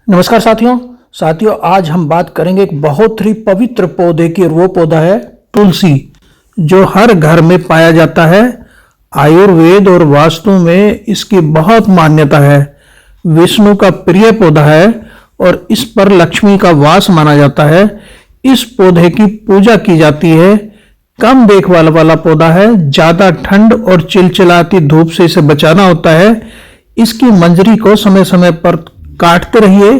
नमस्कार साथियों आज हम बात करेंगे एक बहुत ही पवित्र पौधे की। और वो पौधा है तुलसी, जो हर घर में पाया जाता है। आयुर्वेद और वास्तु में इसकी बहुत मान्यता है। विष्णु का प्रिय पौधा है और इस पर लक्ष्मी का वास माना जाता है। इस पौधे की पूजा की जाती है। कम देखभाल वाला पौधा है। ज्यादा ठंड और चिलचिलाती धूप से इसे बचाना होता है। इसकी मंजरी को समय समय पर काटते रहिए।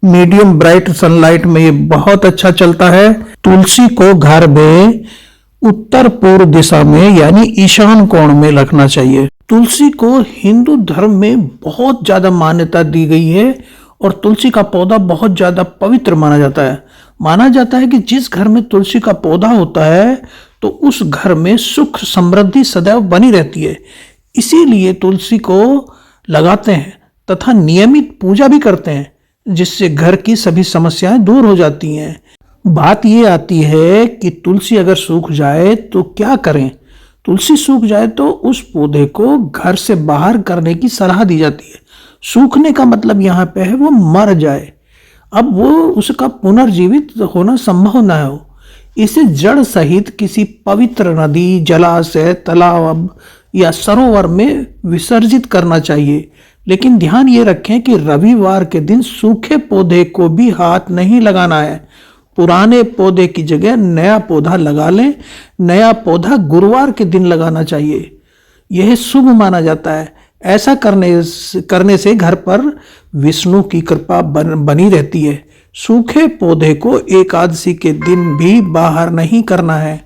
मीडियम ब्राइट सनलाइट में ये बहुत अच्छा चलता है। तुलसी को घर में उत्तर पूर्व दिशा में यानी ईशान कोण में रखना चाहिए। तुलसी को हिंदू धर्म में बहुत ज्यादा मान्यता दी गई है और तुलसी का पौधा बहुत ज्यादा पवित्र माना जाता है। माना जाता है कि जिस घर में तुलसी का पौधा होता है तो उस घर में सुख समृद्धि सदैव बनी रहती है। इसीलिए तुलसी को लगाते हैं तथा नियमित पूजा भी करते हैं, जिससे घर की सभी समस्याएं दूर हो जाती हैं। बात ये आती है कि तुलसी अगर सूख जाए तो क्या करें। तुलसी सूख जाए तो उस पौधे को घर से बाहर करने की सलाह दी जाती है। सूखने का मतलब यहाँ पे है वो मर जाए, अब वो उसका पुनर्जीवित होना संभव न हो। इसे जड़ सहित किसी पवित्र नदी, जलाशय, तालाब या सरोवर में विसर्जित करना चाहिए। लेकिन ध्यान ये रखें कि रविवार के दिन सूखे पौधे को भी हाथ नहीं लगाना है। पुराने पौधे की जगह नया पौधा लगा लें। नया पौधा गुरुवार के दिन लगाना चाहिए, यह शुभ माना जाता है। ऐसा करने से घर पर विष्णु की कृपा बनी रहती है। सूखे पौधे को एकादशी के दिन भी बाहर नहीं करना है।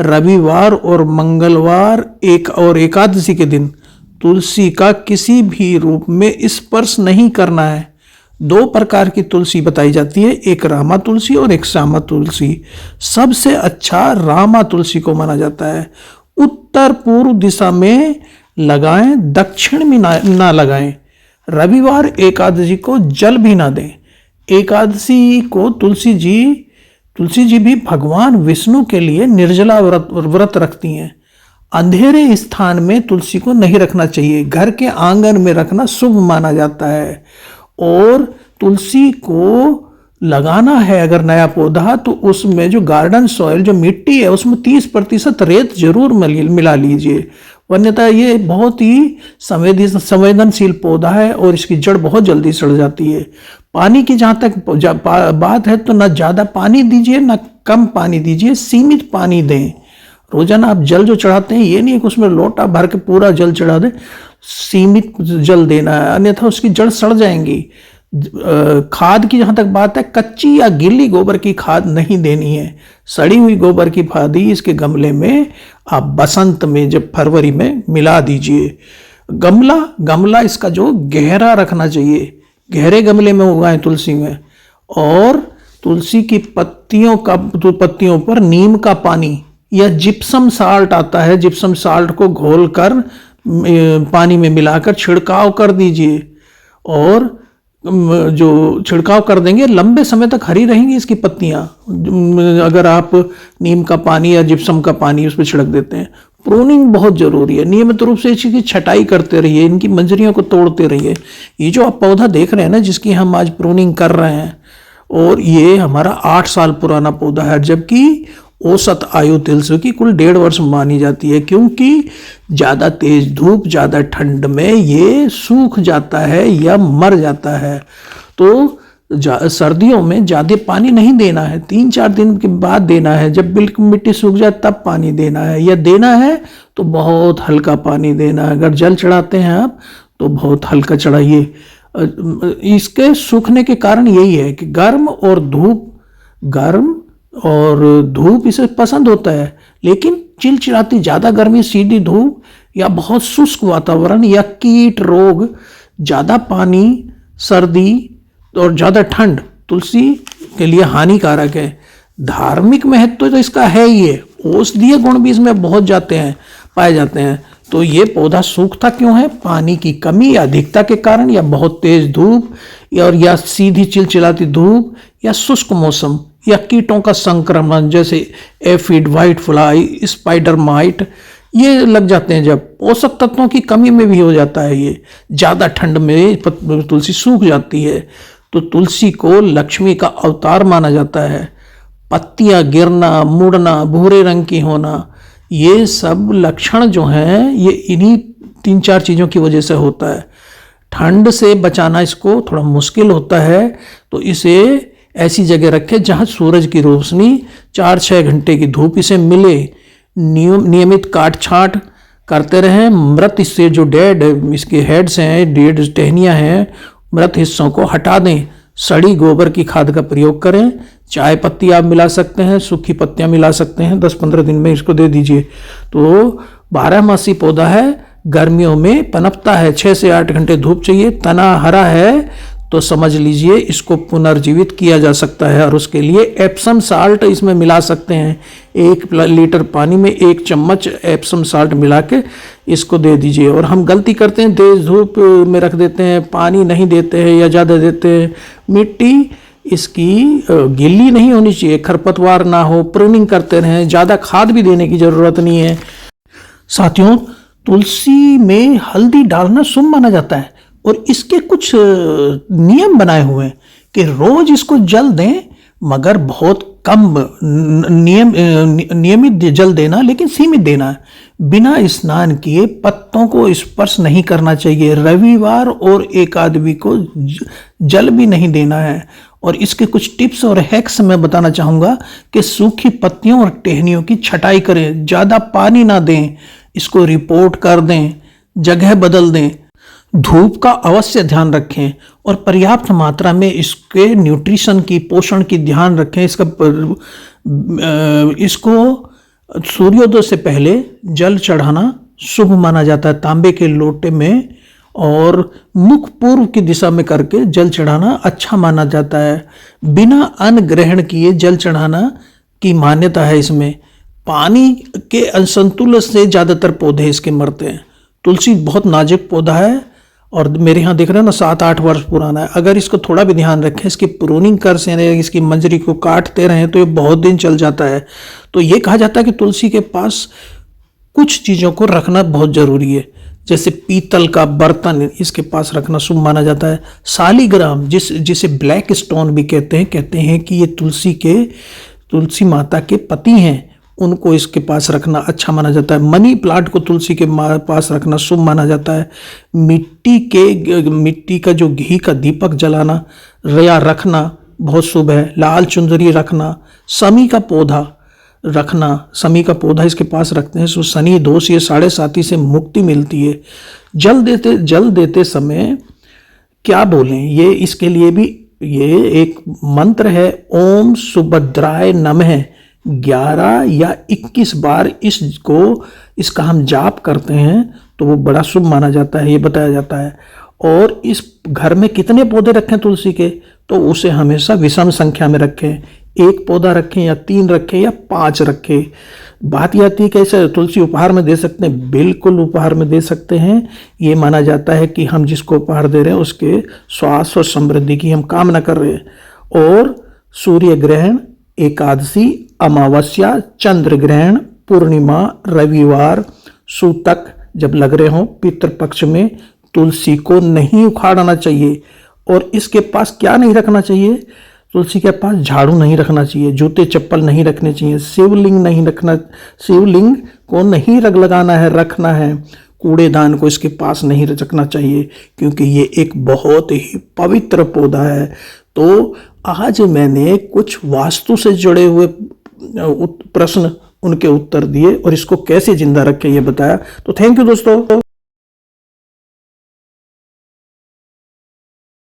रविवार और मंगलवार और एकादशी के दिन तुलसी का किसी भी रूप में स्पर्श नहीं करना है। 2 प्रकार की तुलसी बताई जाती है, एक रामा तुलसी और एक श्यामा तुलसी। सबसे अच्छा रामा तुलसी को माना जाता है। उत्तर पूर्व दिशा में लगाएं, दक्षिण में ना लगाएं। रविवार एकादशी को जल भी ना दें। एकादशी को तुलसी जी भी भगवान विष्णु के लिए निर्जला व्रत रखती हैं। अंधेरे स्थान में तुलसी को नहीं रखना चाहिए। घर के आंगन में रखना शुभ माना जाता है। और तुलसी को लगाना है अगर नया पौधा तो उसमें जो गार्डन सॉइल, जो मिट्टी है, उसमें 30% रेत जरूर मिला लीजिए। वन्यता ये बहुत ही संवेदनशील पौधा है और इसकी जड़ बहुत जल्दी सड़ जाती है। पानी की जहाँ तक बात है तो ना ज़्यादा पानी दीजिए ना कम पानी दीजिए, सीमित पानी दें। रोजाना आप जल जो चढ़ाते हैं ये नहीं है कि उसमें लोटा भर के पूरा जल चढ़ा दें, सीमित जल देना है, अन्यथा उसकी जड़ सड़ जाएंगी। खाद की जहाँ तक बात है, कच्ची या गीली गोबर की खाद नहीं देनी है। सड़ी हुई गोबर की खाद ही इसके गमले में आप बसंत में जब फरवरी में मिला दीजिए। गमला इसका जो गहरा रखना चाहिए, गहरे गमले में उगाएं तुलसी में। और तुलसी की पत्तियों पर नीम का पानी या जिप्सम साल्ट आता है, जिप्सम साल्ट को घोलकर पानी में मिलाकर छिड़काव कर दीजिए। और जो छिड़काव कर देंगे लंबे समय तक हरी रहेंगी इसकी पत्तियां, अगर आप नीम का पानी या जिप्सम का पानी उस पर छिड़क देते हैं। प्रूनिंग बहुत जरूरी है। नियमित रूप से इसकी छटाई करते रहिए, इनकी मंजरियों को तोड़ते रहिए। ये जो आप पौधा देख रहे हैं ना, जिसकी हम आज प्रूनिंग कर रहे हैं, और ये हमारा 8 साल पुराना पौधा है, जबकि औसत आयु तुलसी की कुल 1.5 वर्ष मानी जाती है। क्योंकि ज़्यादा तेज धूप, ज़्यादा ठंड में ये सूख जाता है या मर जाता है। तो सर्दियों में ज़्यादा पानी नहीं देना है, 3-4 दिन के बाद देना है। जब बिल्कुल मिट्टी सूख जाए तब पानी देना है, या देना है तो बहुत हल्का पानी देना है। अगर जल चढ़ाते हैं आप तो बहुत हल्का चढ़ाइए। इसके सूखने के कारण यही है कि गर्म और धूप इसे पसंद होता है, लेकिन चिलचिलाती ज़्यादा गर्मी, सीधी धूप या बहुत शुष्क वातावरण या कीट रोग, ज़्यादा पानी, सर्दी और ज़्यादा ठंड तुलसी के लिए हानिकारक है। धार्मिक महत्व तो इसका है ही है, औषधीय गुण भी इसमें बहुत पाए जाते हैं। तो ये पौधा सूखता क्यों है? पानी की कमी या अधिकता के कारण, या बहुत तेज धूप, या सीधी चिलचिलाती धूप, या शुष्क मौसम, या कीटों का संक्रमण जैसे aphid, white fly, spider mite, ये लग जाते हैं। जब पोषक तत्वों की कमी में भी हो जाता है, ये ज़्यादा ठंड में तुलसी सूख जाती है। तो तुलसी को लक्ष्मी का अवतार माना जाता है। पत्तियां गिरना, मुड़ना, भूरे रंग की होना, ये सब लक्षण जो हैं ये इन्हीं 3-4 चीज़ों की वजह से होता है। ठंड से बचाना इसको थोड़ा मुश्किल होता है, तो इसे ऐसी जगह रखें जहां सूरज की रोशनी 4-6 घंटे की धूप इसे मिले। नियमित काट छांट करते रहें। मृत इससे जो डेड इसके हेड्स हैं, डेड टहनियाँ हैं, मृत हिस्सों को हटा दें। सड़ी गोबर की खाद का प्रयोग करें। चाय पत्ती आप मिला सकते हैं, सूखी पत्तियां मिला सकते हैं, 10-15 दिन में इसको दे दीजिए। तो 12मासी पौधा है, गर्मियों में पनपता है, 6 से 8 घंटे धूप चाहिए। तना हरा है तो समझ लीजिए इसको पुनर्जीवित किया जा सकता है, और उसके लिए एप्सम साल्ट इसमें मिला सकते हैं। 1 लीटर पानी में 1 चम्मच एप्सम साल्ट मिला के इसको दे दीजिए। और हम गलती करते हैं, तेज धूप में रख देते हैं, पानी नहीं देते हैं या ज़्यादा देते हैं। मिट्टी इसकी गीली नहीं होनी चाहिए, खरपतवार ना हो, प्रूनिंग करते रहें। ज़्यादा खाद भी देने की ज़रूरत नहीं है। साथियों, तुलसी में हल्दी डालना शुभ माना जाता है, और इसके कुछ नियम बनाए हुए हैं कि रोज इसको जल दें, मगर बहुत कम नियमित जल देना, लेकिन सीमित देना है। बिना स्नान किए पत्तों को स्पर्श नहीं करना चाहिए। रविवार और एकादशी को जल भी नहीं देना है। और इसके कुछ टिप्स और हैक्स मैं बताना चाहूँगा कि सूखी पत्तियों और टहनियों की छटाई करें, ज़्यादा पानी ना दें, इसको रिपोर्ट कर दें, जगह बदल दें। धूप का अवश्य ध्यान रखें, और पर्याप्त मात्रा में इसके न्यूट्रिशन की, पोषण की ध्यान रखें। इसको सूर्योदय से पहले जल चढ़ाना शुभ माना जाता है, तांबे के लोटे में, और मुख पूर्व की दिशा में करके जल चढ़ाना अच्छा माना जाता है। बिना अन्न ग्रहण किए जल चढ़ाना की मान्यता है इसमें। पानी के असंतुलन से ज़्यादातर पौधे इसके मरते हैं। तुलसी बहुत नाजुक पौधा है, और मेरे यहाँ देख रहे हैं ना 7-8 वर्ष पुराना है। अगर इसको थोड़ा भी ध्यान रखें, इसकी प्रूनिंग कर से, इसकी मंजरी को काटते रहें, तो ये बहुत दिन चल जाता है। तो ये कहा जाता है कि तुलसी के पास कुछ चीज़ों को रखना बहुत ज़रूरी है, जैसे पीतल का बर्तन इसके पास रखना शुभ माना जाता है। शालिग्राम जिसे ब्लैक स्टोन भी कहते हैं कि ये तुलसी माता के पति हैं, उनको इसके पास रखना अच्छा माना जाता है। मनी प्लांट को तुलसी के पास रखना शुभ माना जाता है। मिट्टी का जो घी का दीपक जलाना या रखना बहुत शुभ है। लाल चुंदरी रखना, शमी का पौधा इसके पास रखते हैं, सो शनि दोष ये 7.5 से मुक्ति मिलती है। जल देते समय क्या बोलें, ये इसके लिए भी ये एक मंत्र है, ओम सुभद्राय नमः। 11 या 21 बार इसका हम जाप करते हैं तो वो बड़ा शुभ माना जाता है, ये बताया जाता है। और इस घर में कितने पौधे रखें तुलसी के, तो उसे हमेशा विषम संख्या में रखें। 1 पौधा रखें या 3 रखें या 5 रखें। बात यह आती है कैसे तुलसी उपहार में दे सकते हैं, बिल्कुल उपहार में दे सकते हैं। ये माना जाता है कि हम जिसको उपहार दे रहे हैं उसके स्वास्थ्य और समृद्धि की हम कामना कर रहे हैं। और सूर्य ग्रहण, एकादशी, अमावस्या, चंद्र ग्रहण, पूर्णिमा, रविवार, सूतक जब लग रहे हों पितृपक्ष में, तुलसी को नहीं उखाड़ना चाहिए। और इसके पास क्या नहीं रखना चाहिए, तुलसी के पास झाड़ू नहीं रखना चाहिए, जूते चप्पल नहीं रखने चाहिए, शिवलिंग को नहीं लगाना है, रखना है। कूड़ेदान को इसके पास नहीं रखना चाहिए, क्योंकि ये एक बहुत ही पवित्र पौधा है। तो आज मैंने कुछ वास्तु से जुड़े हुए प्रश्न, उनके उत्तर दिए और इसको कैसे जिंदा रखें ये बताया। तो थैंक यू दोस्तों।